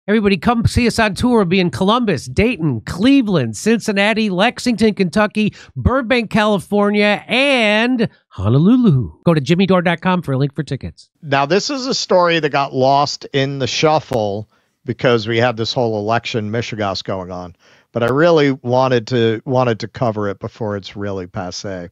Everybody come see us on tour. We'll be in Columbus, Dayton, Cleveland, Cincinnati, Lexington, Kentucky, Burbank, California, and Honolulu. Go to jimmydore.com for a link for tickets. Now, this is a story that got lost in the shuffle because we had this whole election mishigas going on. But I really wanted to cover it before it's really passé.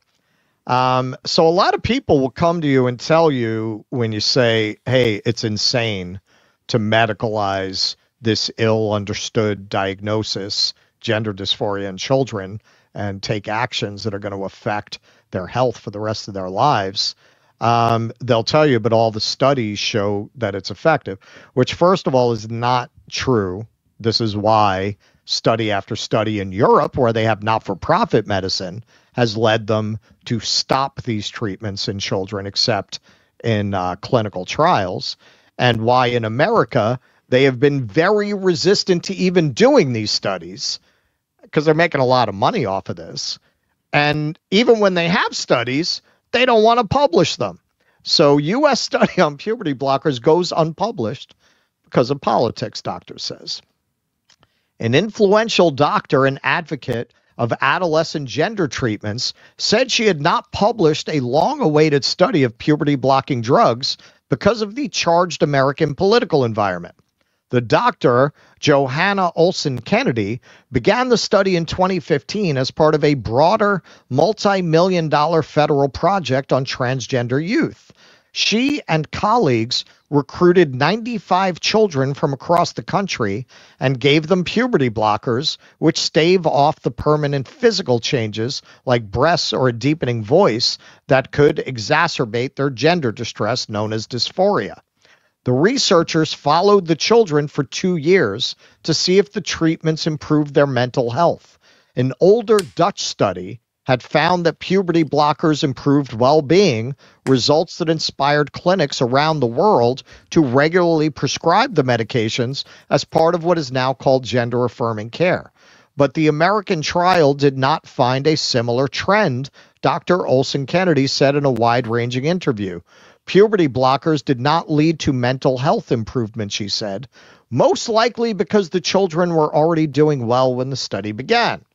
So a lot of people will come to you and tell you when you say, hey, it's insane to medicalize this ill-understood diagnosis, gender dysphoria in children, and take actions that are going to affect their health for the rest of their lives. They'll tell you, but all the studies show that it's effective, which first of all is not true. This is why study after study in Europe, where they have not-for-profit medicine, has led them to stop these treatments in children except in clinical trials, and why in America they have been very resistant to even doing these studies because they're making a lot of money off of this. And even when they have studies, they don't want to publish them. So U.S. study on puberty blockers goes unpublished because of politics, doctor says. An influential doctor and advocate of adolescent gender treatments said she had not published a long-awaited study of puberty-blocking drugs because of the charged American political environment. The doctor, Johanna Olson Kennedy, began the study in 2015 as part of a broader multi-million-dollar federal project on transgender youth. She and colleagues recruited 95 children from across the country and gave them puberty blockers, which stave off the permanent physical changes like breasts or a deepening voice that could exacerbate their gender distress known as dysphoria. The researchers followed the children for 2 years to see if the treatments improved their mental health. An older Dutch study had found that puberty blockers improved well-being, results that inspired clinics around the world to regularly prescribe the medications as part of what is now called gender-affirming care. But the American trial did not find a similar trend, Dr. Olson Kennedy said in a wide-ranging interview. Puberty blockers did not lead to mental health improvement, she said, most likely because the children were already doing well when the study began.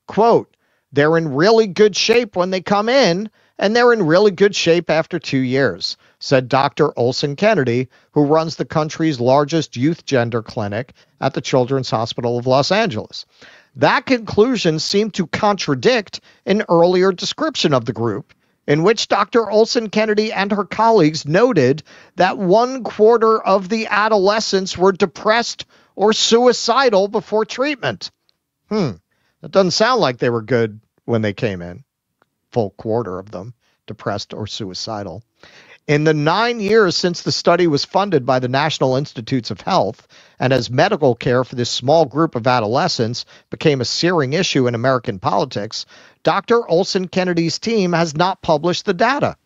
Quote, they're in really good shape when they come in, and they're in really good shape after 2 years, said Dr. Olson Kennedy, who runs the country's largest youth gender clinic at the Children's Hospital of Los Angeles. That conclusion seemed to contradict an earlier description of the group, in which Dr. Olson Kennedy and her colleagues noted that 1/4 of the adolescents were depressed or suicidal before treatment. That doesn't sound like they were good when they came in. Full quarter of them depressed or suicidal. In the 9 years since the study was funded by the National Institutes of Health, and as medical care for this small group of adolescents became a searing issue in American politics, Dr. Olson Kennedy's team has not published the data.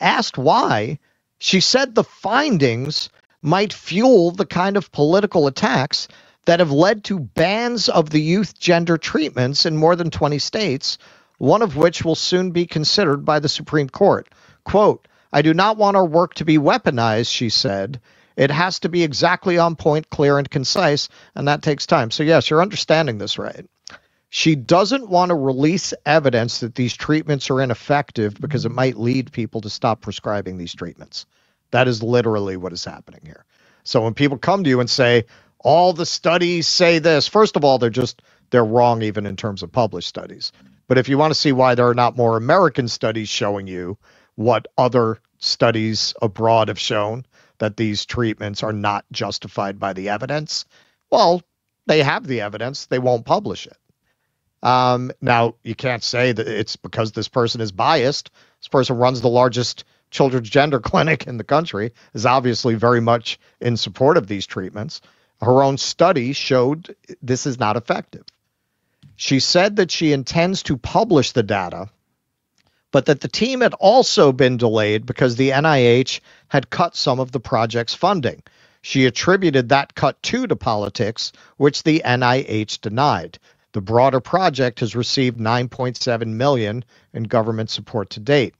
Asked why, she said the findings might fuel the kind of political attacks that have led to bans of the youth gender treatments in more than 20 states, one of which will soon be considered by the Supreme Court. Quote, I do not want our work to be weaponized, she said. It has to be exactly on point, clear, and concise, and that takes time. So yes, you're understanding this right. She doesn't want to release evidence that these treatments are ineffective because it might lead people to stop prescribing these treatments. That is literally what is happening here. So when people come to you and say, all the studies say this, first of all, they're wrong even in terms of published studies. But if you want to see why there are not more American studies showing you what other studies abroad have shown, that these treatments are not justified by the evidence, well, they have the evidence. They won't publish it. Now, you can't say that it's because this person is biased. This person runs the largest children's gender clinic in the country, is obviously very much in support of these treatments. Her own study showed this is not effective. She said that she intends to publish the data, but that the team had also been delayed because the NIH had cut some of the project's funding. She attributed that cut to politics, which the NIH denied. The broader project has received $9.7 million in government support to date.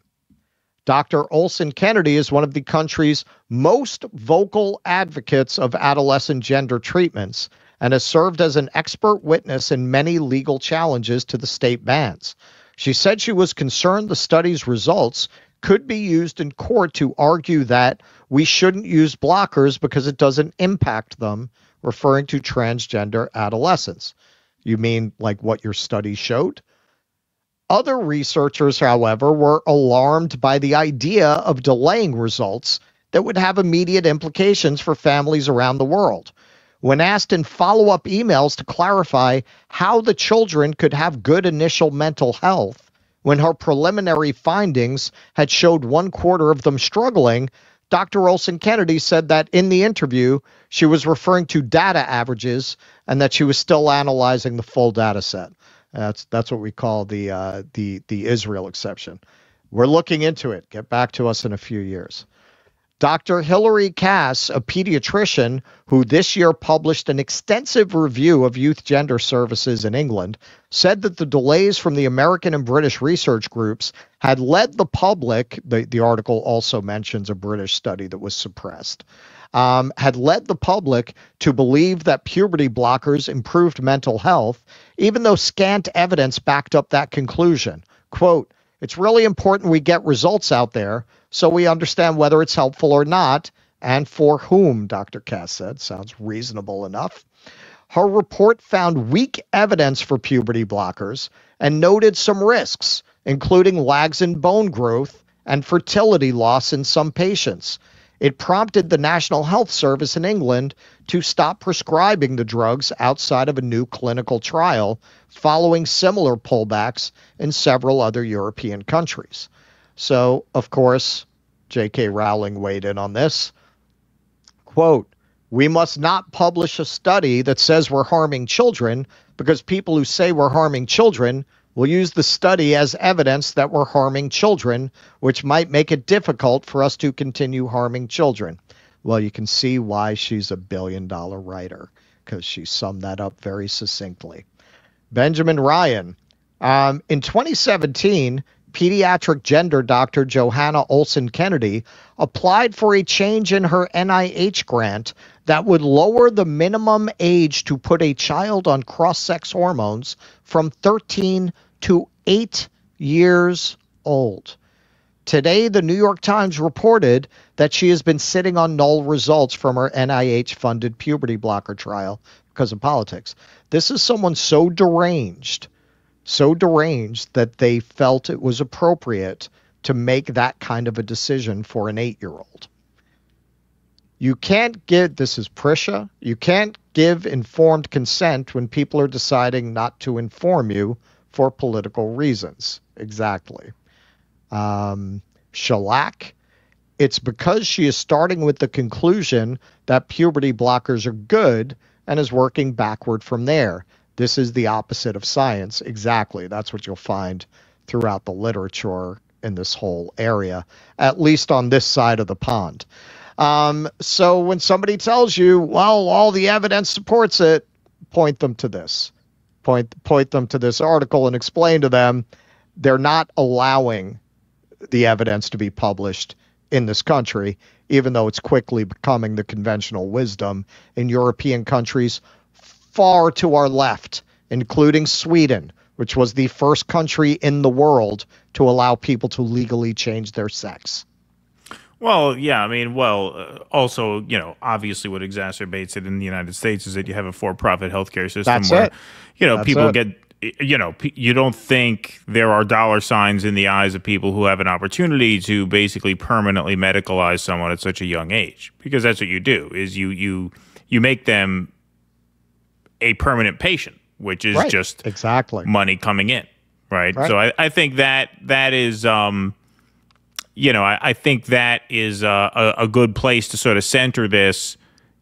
Dr. Olson Kennedy is one of the country's most vocal advocates of adolescent gender treatments and has served as an expert witness in many legal challenges to the state bans. She said she was concerned the study's results could be used in court to argue that we shouldn't use blockers because it doesn't impact them, referring to transgender adolescents. You mean like what your study showed? Other researchers, however, were alarmed by the idea of delaying results that would have immediate implications for families around the world. When asked in follow-up emails to clarify how the children could have good initial mental health, when her preliminary findings had showed 1/4 of them struggling, Dr. Olson Kennedy said that in the interview, she was referring to data averages and that she was still analyzing the full data set. That's what we call the Israel exception. We're looking into it. Get back to us in a few years. Dr. Hilary Cass, a pediatrician who this year published an extensive review of youth gender services in England, said that the delays from the American and British research groups had led the public, the article also mentions a British study that was suppressed, had led the public to believe that puberty blockers improved mental health, even though scant evidence backed up that conclusion. Quote, "It's really important we get results out there so we understand whether it's helpful or not, and for whom," Dr. Cass said. Sounds reasonable enough. Her report found weak evidence for puberty blockers and noted some risks, including lags in bone growth and fertility loss in some patients. It prompted the National Health Service in England to stop prescribing the drugs outside of a new clinical trial, following similar pullbacks in several other European countries. So, of course, J.K. Rowling weighed in on this. Quote, "We must not publish a study that says we're harming children because people who say we're harming children will use the study as evidence that we're harming children, which might make it difficult for us to continue harming children." Well, you can see why she's a billion-dollar writer, because she summed that up very succinctly. Benjamin Ryan. In 2017, pediatric gender doctor Johanna Olson Kennedy applied for a change in her NIH grant that would lower the minimum age to put a child on cross-sex hormones from 13 to 8 years old. Today, the New York Times reported that she has been sitting on null results from her NIH-funded puberty blocker trial because of politics. This is someone so deranged that they felt it was appropriate to make that kind of a decision for an 8-year-old. You can't give, this is Prisha, you can't give informed consent when people are deciding not to inform you for political reasons. Exactly. Shellac, it's because she is starting with the conclusion that puberty blockers are good and is working backward from there. This is the opposite of science. Exactly. That's what you'll find throughout the literature in this whole area, at least on this side of the pond. So when somebody tells you, well, all the evidence supports it, point them to this. Point them to this article and explain to them they're not allowing the evidence to be published in this country, even though it's quickly becoming the conventional wisdom in European countries far to our left, including Sweden, which was the first country in the world to allow people to legally change their sex. Well, yeah, I mean, also, obviously what exacerbates it in the United States is that you have a for-profit healthcare system. That's where, That's people it. get, you don't think there are dollar signs in the eyes of people who have an opportunity to basically permanently medicalize someone at such a young age, because that's what you do, is you make them a permanent patient, which is just exactly money coming in, right? So I think that is, I think that is a good place to sort of center this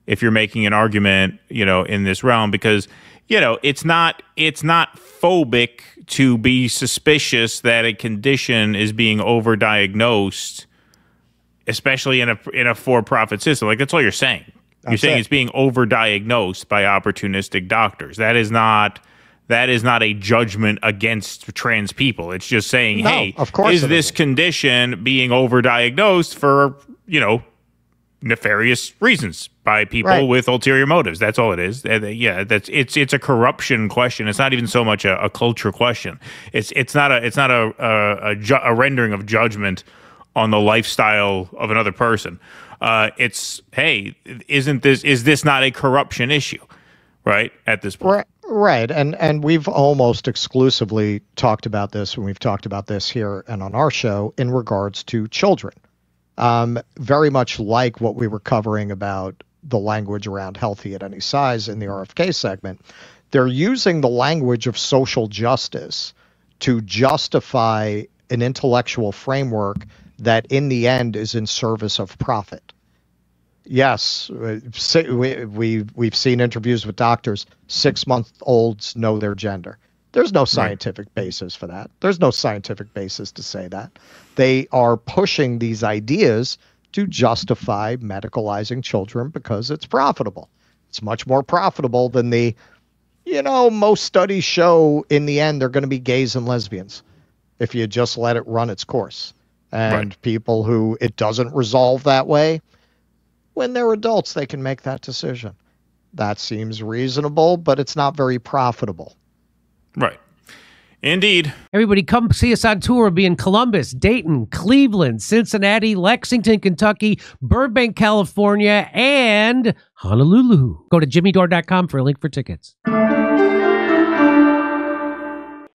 if you're making an argument, in this realm, because, it's not phobic to be suspicious that a condition is being overdiagnosed, especially in a for-profit system. Like, that's all you're saying. You're saying it's being overdiagnosed by opportunistic doctors. That is not that is not a judgment against trans people. It's just saying, hey, of course is this condition being overdiagnosed for, nefarious reasons by people with ulterior motives? That's all it is. Yeah, it's a corruption question. It's not even so much a culture question. It's not a rendering of judgment on the lifestyle of another person. It's, hey, is this not a corruption issue, right? At this point. Right. And we've almost exclusively talked about this when we've talked about this here and on our show in regards to children. Very much like what we were covering about the language around healthy at any size in the RFK segment. They're using the language of social justice to justify an intellectual framework that in the end is in service of profit. Yes, we've seen interviews with doctors. 6-month-olds know their gender. There's no scientific basis for that. There's no scientific basis to say that. They are pushing these ideas to justify medicalizing children because it's profitable. It's much more profitable than most studies show in the end they're going to be gays and lesbians if you just let it run its course. And people who it doesn't resolve that way, when they're adults, they can make that decision. That seems reasonable, but it's not very profitable. Right. Indeed. Everybody come see us on tour. We'll be in Columbus, Dayton, Cleveland, Cincinnati, Lexington, Kentucky, Burbank, California, and Honolulu. Go to jimmydore.com for a link for tickets.